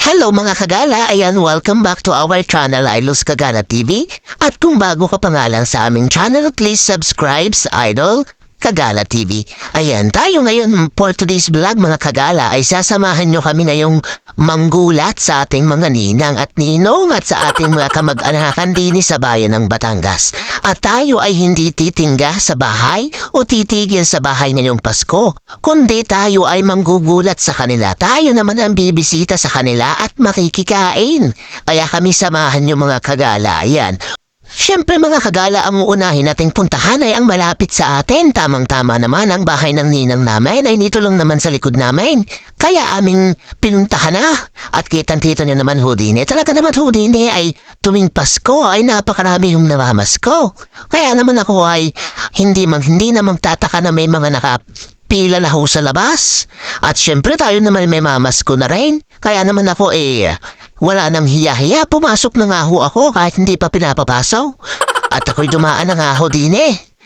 Hello mga kagala, ayan welcome back to our channel Idol's Kagala TV. At kung bago ka pa nga lang sa aming channel, please subscribe sa Idol Kagala TV. Ayan, tayo ngayon for today's vlog mga kagala ay sasamahan nyo kami ngayong manggulat sa ating mga ninang at ninong at sa ating mga kamag-anakan din sa bayan ng Batangas. At tayo ay hindi titingga sa bahay o titigil sa bahay ngayong Pasko, kundi tayo ay manggugulat sa kanila. Tayo naman ang bibisita sa kanila at makikikain. Kaya kami samahan nyo mga kagala. Ayan. Siyempre mga kagala, ang uunahin nating puntahan ay ang malapit sa atin. Tamang-tama naman ang bahay ng ninang namin ay nito lang naman sa likod namin. Kaya aming pinuntahan na. At kitang-kita niyo naman Houdini. Talaga naman Houdini ay tuwing Pasko ay napakarami yung namamasko. Kaya naman ako ay hindi na magtataka na may mga pila na ho sa labas. At syempre tayo naman may mamasko na rin. Kaya naman ako wala nang hiya-hiya. Pumasok na nga ho ako kahit hindi pa pinapapasaw. At ako'y dumaan na nga ho din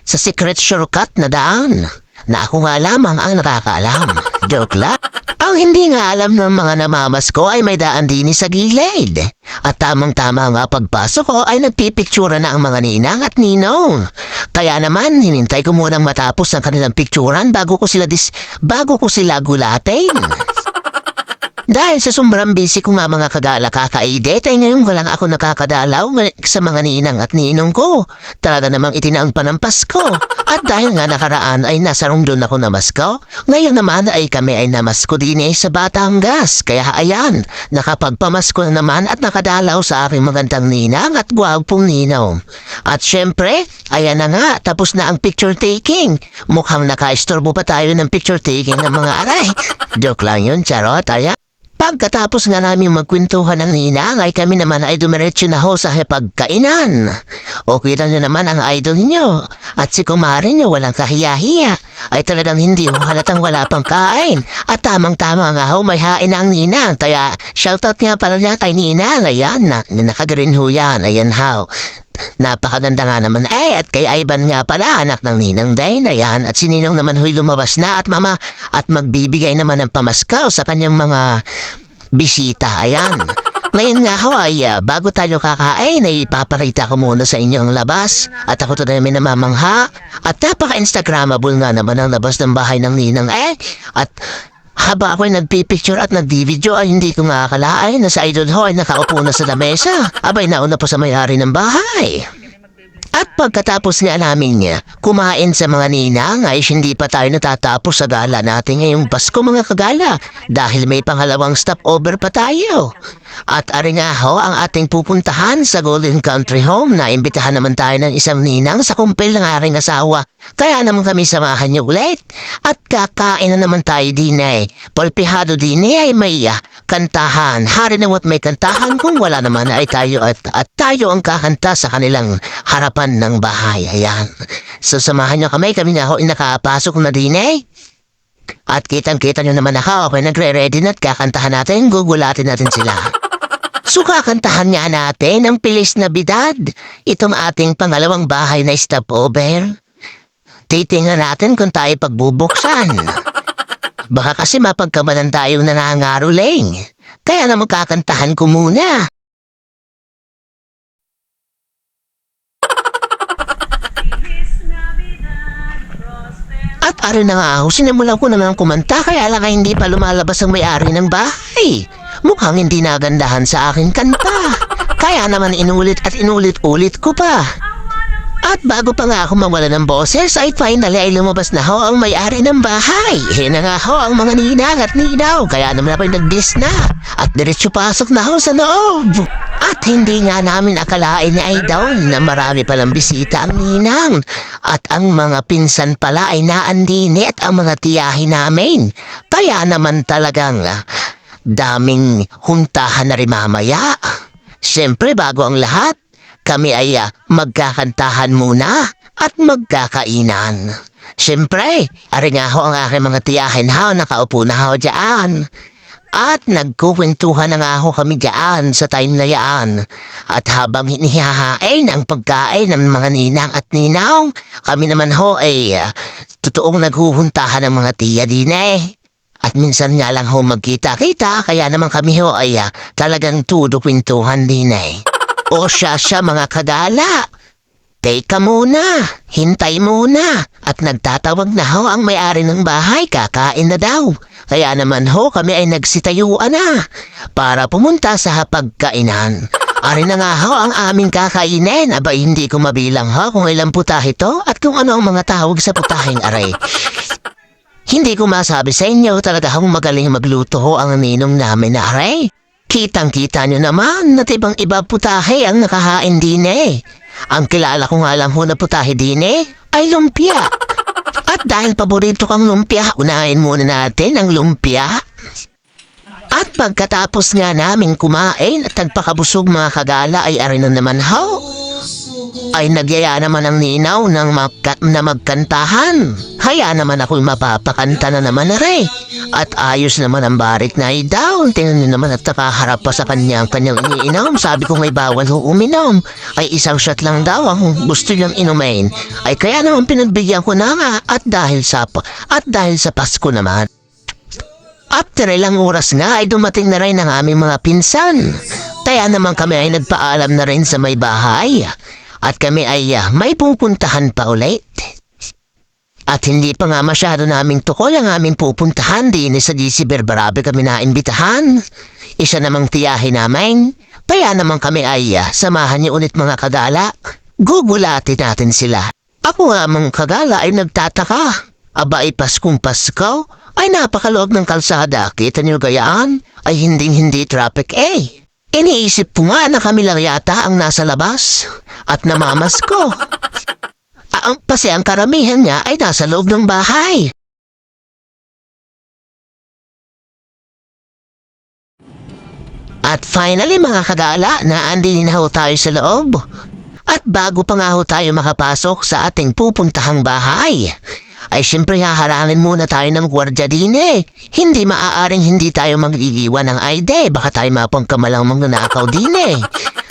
sa secret shortcut na daan. Na ako nga lamang ang nakakaalam. Joke lang. Ang hindi nga alam ng mga namamasko ay may daan din sa gilid. At tamang-tama nga pagpasok ko ay nagpipiktura na ang mga ninang at ninong. Kaya naman, hinintay ko munang matapos ang kanilang pikturan bago ko sila gulatin. Dahil sa sobrang busy ko nga mga kagala kakaedit ay ngayon lang ako nakakadalaw sa mga ninang at ninong ko. Talaga namang itinaon pa ng Pasko. At dahil nga nakaraan ay nasa Rongdon ako namasko, ngayon naman ay kami ay namasko din sa Batangas. Kaya ayan, nakapagpamasko na naman at nakadalaw sa aking magandang ninang at gwapong ninong. At syempre, ayan na nga, tapos na ang picture taking. Mukhang nakaistorbo pa tayo ng picture taking ng mga aray. Joke lang yun, charot, ayan. Pagkatapos nga namin magkwentuhan ng ninang ay kami naman ay dumiretso na ho sa pagkainan. O kita nyo naman ang idol nyo. At si kumare nyo walang kahiya-hiya. Ay talagang hindi ho halatang wala pang kain. At tamang-tama nga ho may hain ang ninang. Kaya shoutout nga pala niya kay ninang. Ayan na, nakagarin ho yan. Ayan ho. Napakaganda nga naman at kay Ivan nga pala anak ng ninang Dane ayan at si Ninong naman huy lumabas na at mama at magbibigay naman ng pamaskaw sa kanyang mga bisita ayan. Ngayon nga ho ay bago tayo kakain ay ipaparita ko muna sa inyo ang labas at ako to namin namamangha at napaka-instagrammable nga naman ang labas ng bahay ng ninang at haba ako'y nagpipicture at nagdi-video ay hindi ko nga akalain na sa idol ho ay nakaupo na sa lamesa. Abay nauna po sa may-ari ng bahay. At pagkatapos nga namin kumain sa mga ninang ay hindi pa tayo natatapos sa gala natin ngayong Pasko mga kagala dahil may pangalawang stopover pa tayo. At ari nga ho ang ating pupuntahan sa Golden Country Home na imbitahan naman tayo ng isang ninang sa kumpil ng aking asawa. Kaya naman kami samahan niyo ulit at kakain na naman tayo din Polpihado din ay may kantahan. Hari na may kantahan kung wala naman ay tayo at tayo ang kakanta sa kanilang harapan ng bahay. Ayan. So samahan niyo kami nga ho nakapasok na din At kitang-kita nyo naman ako nagre-ready na at kakantahan natin, gugulatin natin sila. So kakantahan nga natin ang Pilis na Bidad, itong ating pangalawang bahay na stopover. Titingnan natin kung tayo pagbubuksan. Baka kasi mapagkamalan tayong nangangaruling. Kaya naman kakantahan ko muna. At ari na nga ako, sinimulan ko naman kumanta kaya lang hindi pa lumalabas ang may-ari ng bahay. Mukhang hindi nagandahan sa aking kanta. Kaya naman inulit-ulit ko pa. At bago pa nga ako mawala ng boses ay finally ay lumabas na ho ang may-ari ng bahay. Na nga ho ang mga ninang at ninaw. Kaya naman ako'y nag-dis na. At diretso pasok na ho sa loob. At hindi nga namin akalain ay daw na marami palang bisita ang ninang. At ang mga pinsan pala ay naandini at ang mga tiyahin namin. Kaya naman talagang daming huntahan na rin mamaya. Siyempre bago ang lahat, kami ay magkakantahan muna at magkakainan. Siyempre, ari nga ho ang aking mga tiyahin nakaupo na ho dyan. At nagkukwentuhan na nga ho kami dyan sa time na yan. At habang hinihahain ang pagkain ng mga ninang at ninaw, kami naman ho ay totoong naghuhuntahan ng mga tiya din At minsan nga lang ho magkita-kita, kaya naman kami ho ay talagang tudo kwentuhan din eh. O siya mga kagala. Teka muna, hintay muna. At nagtatawag na ho ang may-ari ng bahay, kakain na daw. Kaya naman ho kami ay nagsitayuan na para pumunta sa hapagkainan. Ari na nga ho ang aming kakainin. Aba hindi ko mabilang ho kung ilang putahe ito at kung ano ang mga tawag sa putaheng aray. Hindi ko masabi sa inyo talaga hong magaling magluto ho ang ninong namin na aray. Kitang-kita nyo naman na tibang iba putahe ang nakahain din eh. Ang kilala ko nga lang ho na putahe din eh, ay lumpia. At dahil paborito kang lumpia, unahin muna natin ang lumpia. At pagkatapos nga namin kumain at nagpakabusog mga kagala ay arin na naman ho. Ay nagyaya naman ang ninaw ng na magkantahan. Kaya naman ako'y mapapakanta na naman na rin. At ayos naman ang barik na down. Tingnan niyo naman at nakaharap pa sa kanyang iniinom. Sabi ko may bawal ho uminom. Ay isang shot lang daw ang gusto niyang inumin. Ay kaya naman pinagbigyan ko na nga. At dahil sa Pasko naman. After ilang oras nga ay dumating na rin ang aming mga pinsan. Kaya naman kami ay nagpaalam na rin sa may bahay. At kami ay may pupuntahan pa ulit. At hindi pa nga masyado naming tukol ang aming pupuntahan din sa GC Berberabe kami naimbitahan. Isa namang tiyahe namin. Kaya naman kami ay samahan niyo ulit mga kagala. Gugulatin natin sila. Ako nga mga kagala ay nagtataka. Aba ay Paskong Pasko ay napakaloob ng kalsada. Kita niyo gayaan ay hindi traffic eh. Iniisip ko nga na kami lang yata ang nasa labas at namamasko. Kasi ang karamihan niya ay nasa loob ng bahay. At finally mga kagala, naandin na ho tayo sa loob. At bago pa nga ho tayo makapasok sa ating pupuntahang bahay, ay siyempre haharangin muna tayo ng gwardya din eh. Hindi maaaring hindi tayo mag-iiwan ng ID. Baka tayo mapangkamalang magnanakaw din eh.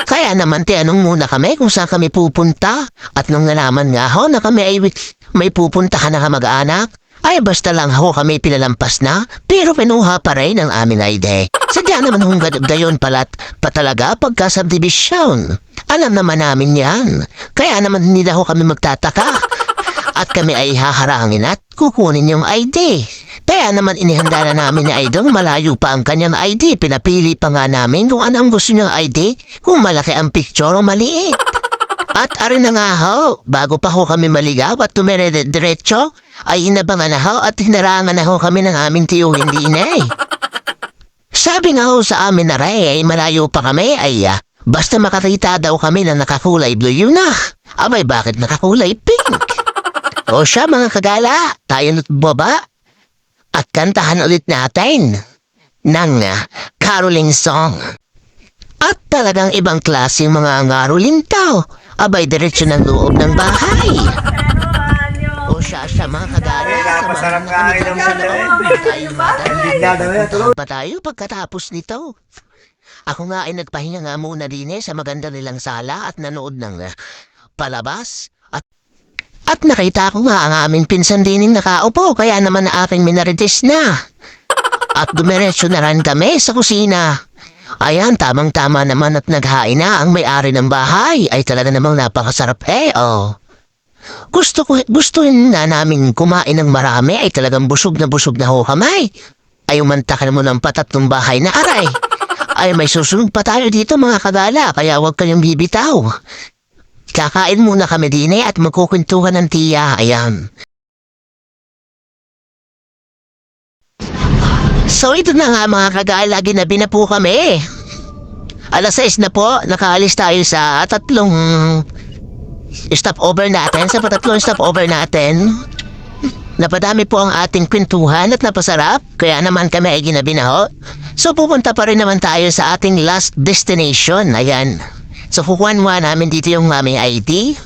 Kaya naman tinanong muna kami kung saan kami pupunta. At nung nalaman nga ho na kami ay may pupuntahan na kamag-anak, ay basta lang ho kami pinalampas na, pero pinuha pa rin ang aming ID. Sadya naman hong gayon pa talaga pagka-subdivision. Alam naman namin yan. Kaya naman hindi na ho kami magtataka. At kami ay haharangin at kukunin yung ID. Kaya naman inihanda na namin ni Idol, malayo pa ang kanyang ID. Pinapili pa nga namin kung ano ang gusto niyang ID, kung malaki ang picture o maliit. At arin na nga ho, bago pa ho kami maligaw at tumire-diretso, ay inabangan na ho at hinarangan na ho kami ng aming tiyuhin din eh. Sabi nga ho sa amin na rin, ay malayo pa kami, ay basta makakita daw kami na nakakulay blue yun na. Abay bakit nakakulay pink? O siya mga kagala, tayo na't baba at kantahan ulit natin ng caroling song. At talagang ibang klaseng mga ngaroling tao, abay diretsyo ng loob ng bahay. O siya mga kagala, Napasarap ka rin ng pa tayo pagkatapos nito. Ako nga ay nagpahinga nga muna din sa maganda nilang sala at nanood ng palabas. At nakita ko nga ang aming pinsan din nakaupo, kaya naman na aking minarites na. At dumiretso na rin kami sa kusina. Ayan, tamang-tama naman at naghain na ang may-ari ng bahay. Ay talaga namang napakasarap eh, oh. Gustuin na namin kumain ng marami, ay talagang busog na ho kamay. Ay umantakan mo ng patatlong bahay na aray. Ay may susunod pa tayo dito mga kagala, kaya huwag kayong bibitaw. Kakain muna kami din at magkukwentuhan ng tiya. Ayan. So ito na nga mga kagala, ginabi na po kami. 6:00 na po, nakaalis tayo sa tatlong stopover natin. Sa patatlong stopover natin, napadami po ang ating kwentuhan at napasarap. Kaya naman kami ay ginabi na ho. So pupunta pa rin naman tayo sa ating last destination. Ayan. So, kukuhan mo namin dito yung aming ID.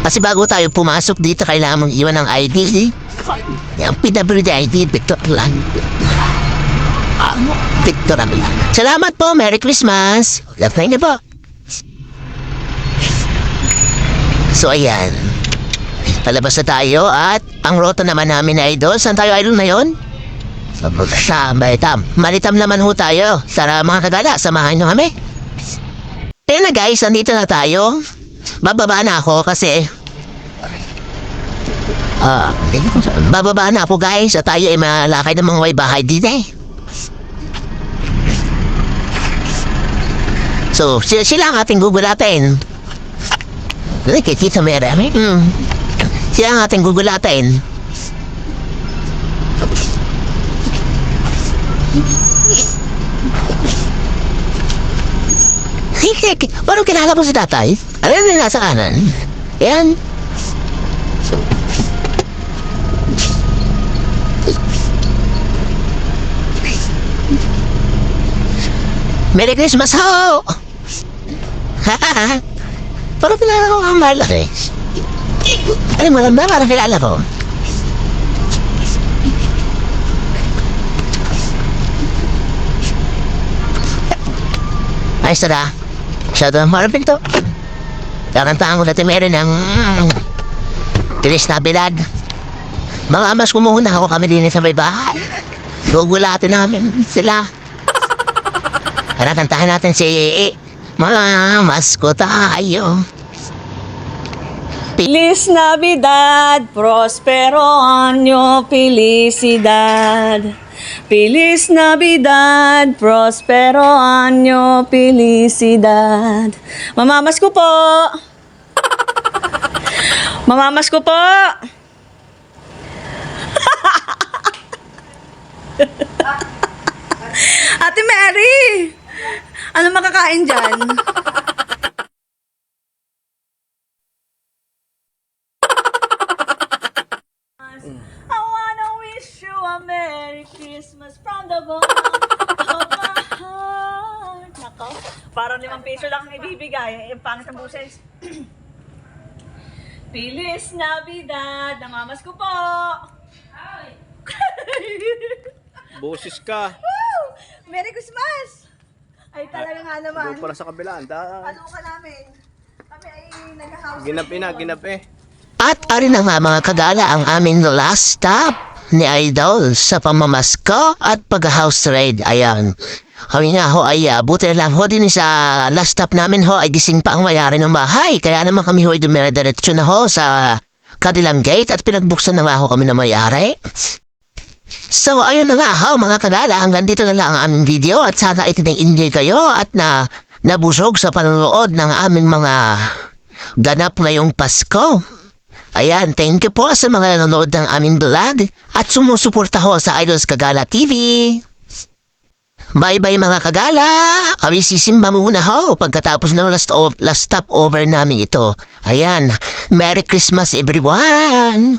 Kasi bago tayo pumasok dito, kailangan mong iwan ng ID. Yung PWD ID, Victor lang. Victor lang. Salamat po, Merry Christmas. Love niyo po. So, ayan. Palabas na tayo at ang rota naman namin na Idol. Saan tayo Idol na yon? Malitam. Malitam naman ho tayo. Tara mga kagala, samahan nyo kami. Ayun na guys, nandito na tayo. Bababa na ako kasi... bababa na ako guys at tayo ay malakay ng mga way bahay dito eh. So, sila ang ating gugulatin. Kay Tita Mary. Sila ang ating gugulatin. Parang kilala mo si tatay? Ano yung nasa kanan? Yan. Merry Christmas ho! Parang kilala ko ang Marla eh. Ano mo lang ba? Parang kilala ko. Ay, sada. Sada, marapin to. Kakantaan ko natin meron ng... Tilis na bilad. Mga amas kumuhuna ako kami din sa may bahay. Gugulatin namin sila. Kantahan natin si mga amas ko tayo. Feliz Navidad, prospero año, felicidad. Feliz Navidad, prospero año, felicidad. Mamamas ko po. Mamamas ko po. Ate Mary, ano makakain dyan? I wanna wish you a Merry Christmas from the bottom of my heart. Nako, parang 5 piso lang ang ibibigay. Yung pangit ng buses. Feliz Navidad, namamas ko po. Boses ka. Woo! Merry Christmas! Ay talaga nga naman. Doon pala sa kabila. Ano ka namin? Kami ay nag-house. Ginap eh. At arin na nga mga kagala ang aming last stop ni Idol sa pamamasko at pag-house raid. Ayan. Kami nga ho ay buti na lang ho din sa last stop namin ho ay gising pa ang mayari ng bahay. Kaya naman kami ho ay dumire-diretso na ho sa kadilang gate at pinagbuksan na nga ho kami ng mayari. So ayun na nga ho mga kagala, hanggang dito na lang ang aming video at sana itinag-enjoy kayo at nabusog sa panonood ng aming mga ganap ngayong Pasko. Ayan, thank you po sa mga nanonood ng aming vlog at sumusuporta ho sa Idols Kagala TV. Bye-bye mga kagala! Kami sisimba muna ho pagkatapos ng last stop over namin ito. Ayan, Merry Christmas everyone!